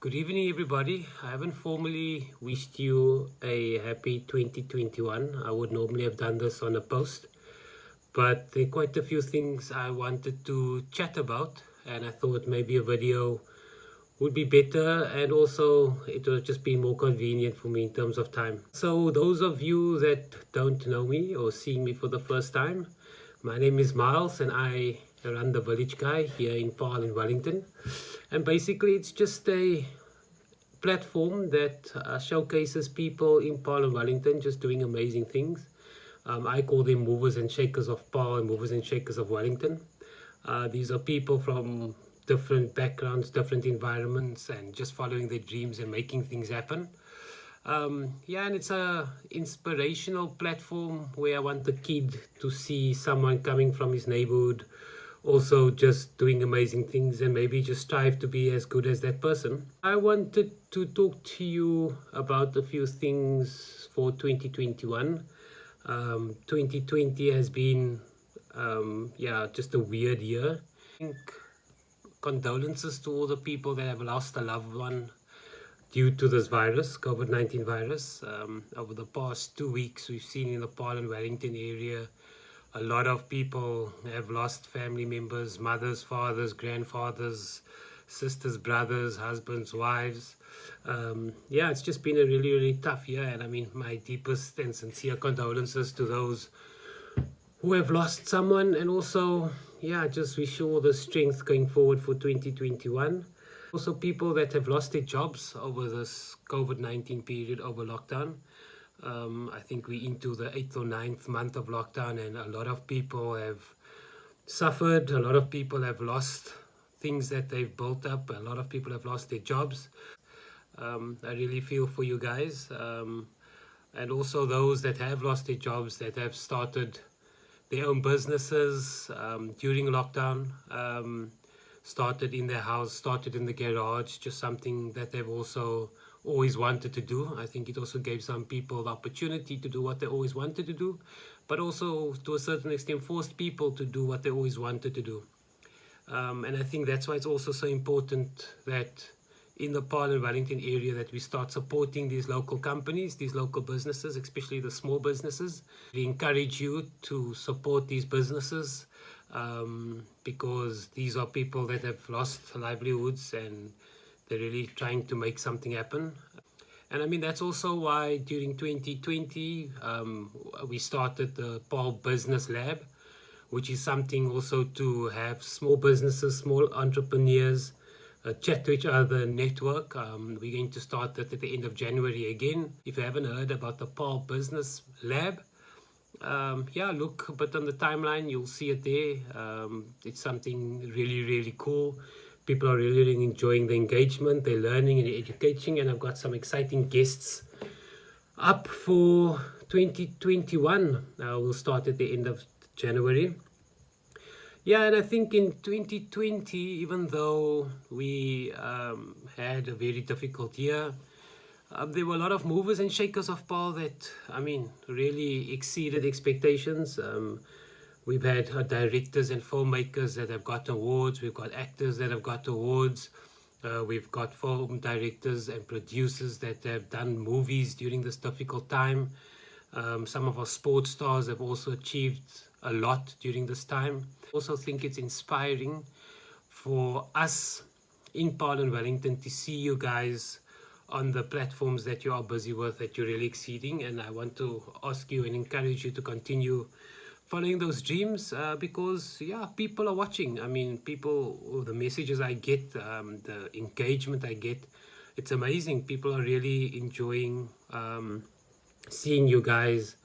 Good evening, everybody. I haven't formally wished you a happy 2021. I would normally have done this on a post, but there are quite a few things I wanted to chat about, and I thought maybe a video would be better, and also it would just be more convenient for me in terms of time. So those of you that don't know me or seeing me for the first time, my name is Miles and I run the Village Guy here in Paarl in Wellington. And basically it's just a platform that showcases people in Paarl and Wellington just doing amazing things. I call them movers and shakers of Paarl and movers and shakers of Wellington. These are people from different backgrounds, different environments, and just following their dreams and making things happen. Yeah, and it's a inspirational platform where I want the kid to see someone coming from his neighborhood also just doing amazing things and maybe just strive to be as good as that person. I wanted to talk to you about a few things for 2021. 2020 has been yeah, just a weird year. I think condolences to all the people that have lost a loved one due to this virus, COVID-19 virus. Over the past 2 weeks, we've seen in the Paarl and Wellington area, a lot of people have lost family members, mothers, fathers, grandfathers, sisters, brothers, husbands, wives. Yeah, it's just been a really, really tough year. And I mean, my deepest and sincere condolences to those who have lost someone, and also, yeah, just wish you all the strength going forward for 2021. Also, people that have lost their jobs over this COVID-19 period, over lockdown. I think we're into the 8th or 9th month of lockdown, and a lot of people have suffered. A lot of people have lost things that they've built up. A lot of people have lost their jobs. I really feel for you guys. And also those that have lost their jobs, that have started their own businesses during lockdown, started in their house, started in the garage, just something that they've also always wanted to do. I think it also gave some people the opportunity to do what they always wanted to do, but also to a certain extent forced people to do what they always wanted to do. And I think that's why it's also so important that in the Paarl and Wellington area that we start supporting these local companies, these local businesses, especially the small businesses. We encourage you to support these businesses because these are people that have lost livelihoods and they're really trying to make something happen. And I mean, that's also why during 2020 we started the Paarl Business Lab, which is something also to have small businesses, small entrepreneurs chat to each other, network. We're going to start that at the end of January again. If you haven't heard about the Paarl Business Lab, yeah, look a bit on the timeline, you'll see it there. It's something really, really cool. People are really, really enjoying the engagement, they're learning and educating, and I've got some exciting guests up for 2021. We'll start at the end of January. Yeah, and I think in 2020, even though we had a very difficult year, there were a lot of movers and shakers of Paarl that, I mean, really exceeded expectations. We've had directors and filmmakers that have got awards. We've got actors that have got awards. We've got film directors and producers that have done movies during this difficult time. Some of our sports stars have also achieved a lot during this time. I also think it's inspiring for us in Paarl and Wellington to see you guys on the platforms that you are busy with, that you're really exceeding. And I want to ask you and encourage you to continue following those dreams because, yeah, people are watching. I mean, people, the messages I get, the engagement I get, it's amazing. People are really enjoying seeing you guys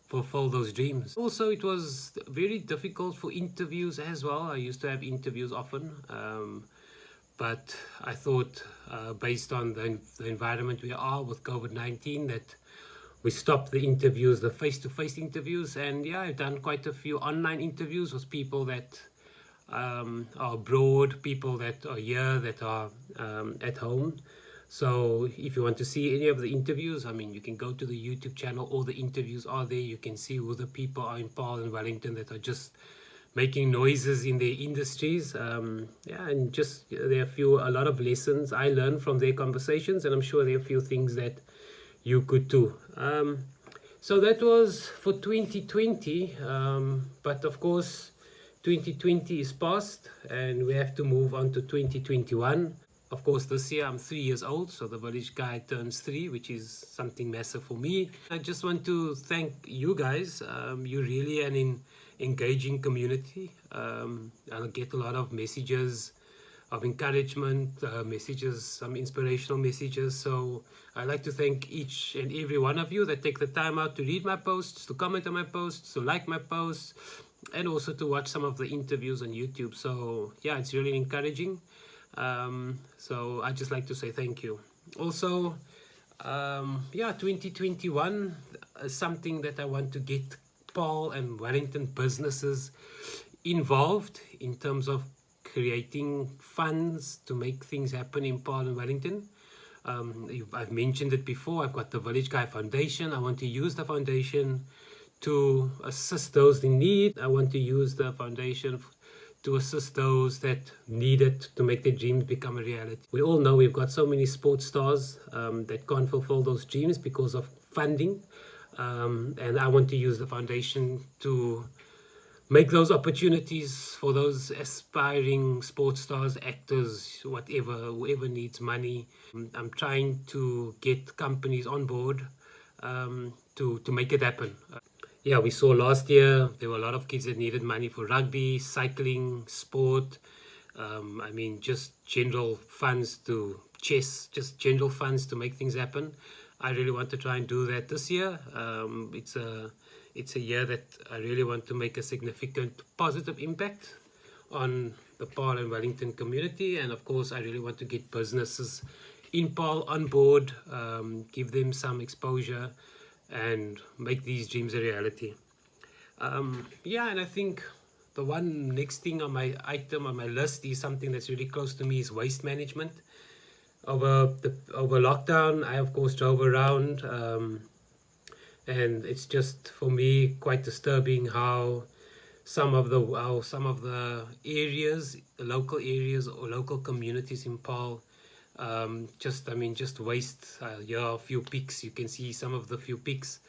fulfill those dreams. Also, it was very difficult for interviews as well. I used to have interviews often, but I thought based on the environment we are with COVID-19 that we stopped the interviews, the face-to-face interviews. And yeah, I've done quite a few online interviews with people that are abroad, people that are here, that are at home. So if you want to see any of the interviews, I mean, you can go to the YouTube channel. All the interviews are there. You can see who the people are in Paarl and Wellington that are just making noises in their industries. Yeah, and just there are a lot of lessons I learned from their conversations, and I'm sure there are a few things that you could too. So that was for 2020, but of course 2020 is past and we have to move on to 2021. Of course, this year I'm 3 years old, so the village guy turns 3, which is something massive for me. I just want to thank you guys. You're really an engaging community. I get a lot of messages of encouragement, messages, some inspirational messages. So I'd like to thank each and every one of you that take the time out to read my posts, to comment on my posts, to like my posts, and also to watch some of the interviews on YouTube. So yeah, it's really encouraging. So I'd just like to say thank you. Also, yeah, 2021 is something that I want to get Paarl and Wellington businesses involved in terms of creating funds to make things happen in Paarl and Wellington. I've mentioned it before. I've got the Village Guy Foundation. I want to use the foundation to assist those in need. I want to use the foundation to assist those that need it to make their dreams become a reality. We all know we've got so many sports stars that can't fulfill those dreams because of funding. And I want to use the foundation to make those opportunities for those aspiring sports stars, actors, whatever, whoever needs money. I'm trying to get companies on board to make it happen. Yeah, we saw last year there were a lot of kids that needed money for rugby, cycling, sport. I mean, just general funds to chess, just general funds to make things happen. I really want to try and do that this year. It's a year that I really want to make a significant positive impact on the Paarl and Wellington community. And of course, I really want to get businesses in Paarl on board, give them some exposure, and make these dreams a reality. Yeah, and I think the one next thing on my item on my list is something that's really close to me, is waste management. Over lockdown, I of course drove around, and it's just for me quite disturbing how some of the areas, the local areas or local communities in Paarl, just waste. Here are a few pics. You can see some of the few pics.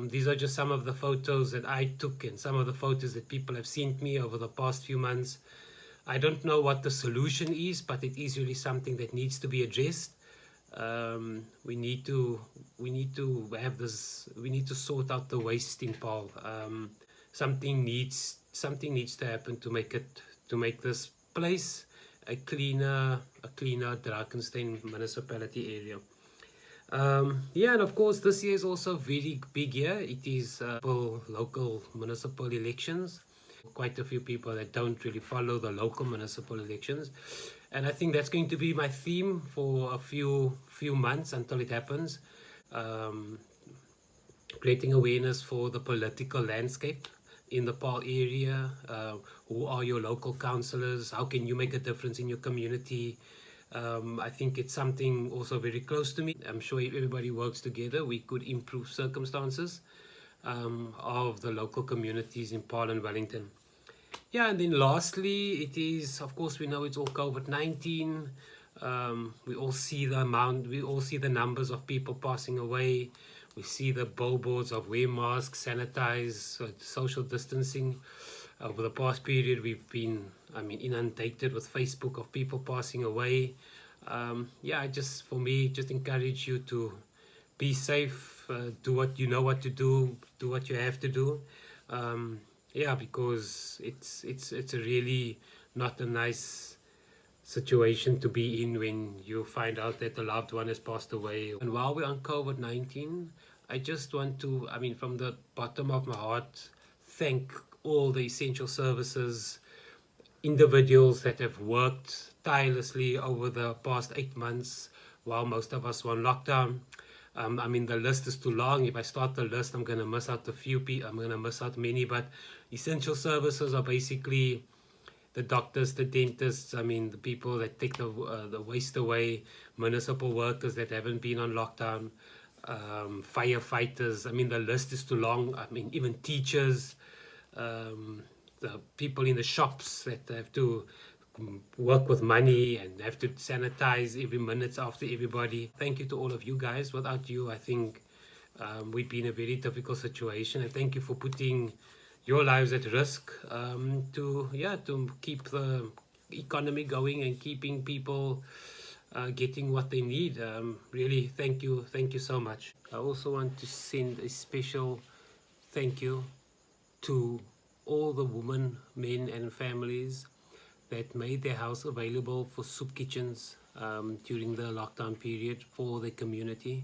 These are just some of the photos that I took and some of the photos that people have sent me over the past few months. I don't know what the solution is, but it is really something that needs to be addressed. We need to have this. We need to sort out the waste in Paarl. Something needs to happen to make this place a cleaner Drakenstein municipality area. Yeah, and of course this year is also a very big year. It is local municipal elections. Quite a few people that don't really follow the local municipal elections, and I think that's going to be my theme for a few months until it happens. Creating awareness for the political landscape in the Paarl area. Who are your local councillors? How can you make a difference in your community? I think it's something also very close to me. I'm sure if everybody works together, we could improve circumstances of the local communities in Paarl and Wellington. Yeah, and then lastly, it is, of course, we know it's all COVID-19. We all see the numbers of people passing away. We see the billboards of wear masks, sanitize, social distancing. Over the past period, we've been, inundated with Facebook of people passing away. Yeah, just encourage you to be safe, do what you know what to do what you have to do. Yeah, because it's a really not a nice situation to be in when you find out that a loved one has passed away. And while we're on COVID-19, I just want to, from the bottom of my heart, thank all the essential services, individuals that have worked tirelessly over the past 8 months while most of us were on lockdown. The list is too long. If I start the list, I'm going to miss out a few people. I'm going to miss out many, but essential services are basically the doctors, the dentists, the people that take the waste away, municipal workers that haven't been on lockdown, firefighters. The list is too long. Even teachers, the people in the shops that have to work with money and have to sanitize every minute after everybody. Thank you to all of you guys. Without you, I think we'd be in a very difficult situation. And thank you for putting your lives at risk to keep the economy going and keeping people getting what they need. Really, thank you so much. I also want to send a special thank you to all the women, men, and families that made their house available for soup kitchens during the lockdown period for the community.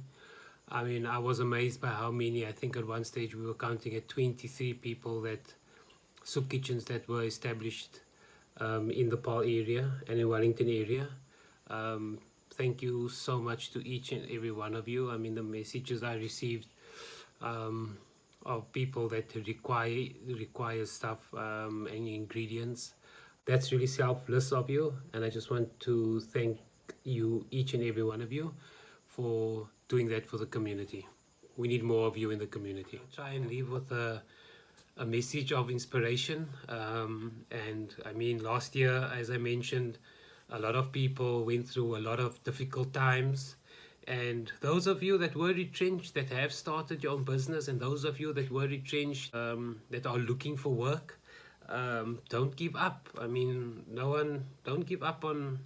I mean, I was amazed by how many. I think at one stage we were counting at 23 people, that soup kitchens that were established in the Paarl area and in Wellington area. Thank you so much to each and every one of you. I mean, the messages I received of people that require stuff and ingredients, that's really selfless of you, and I just want to thank you, each and every one of you, for doing that for the community. We need more of you in the community. Try and leave with a message of inspiration. And I mean, last year, as I mentioned, a lot of people went through a lot of difficult times. And those of you that were retrenched, that have started your own business, and those of you that were retrenched, that are looking for work, don't give up. I mean, don't give up on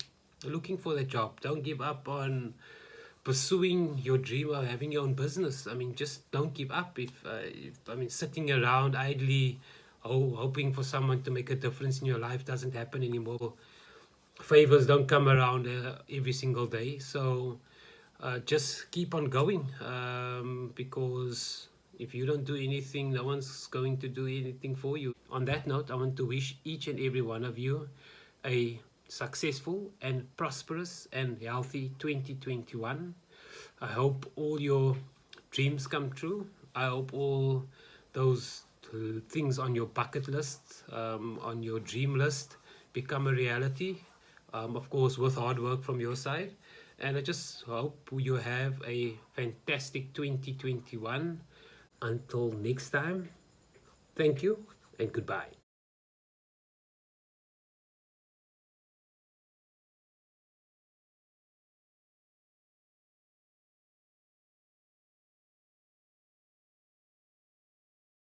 looking for the job. Don't give up on pursuing your dream of having your own business. I mean, just don't give up. If I mean, sitting around idly hoping for someone to make a difference in your life doesn't happen anymore. Favors don't come around every single day. So just keep on going, because if you don't do anything, no one's going to do anything for you. On that note, I want to wish each and every one of you a successful and prosperous and healthy 2021. I hope all your dreams come true. I hope all those things on your bucket list, on your dream list, become a reality, of course with hard work from your side. And I just hope you have a fantastic 2021. Until next time, thank you and goodbye.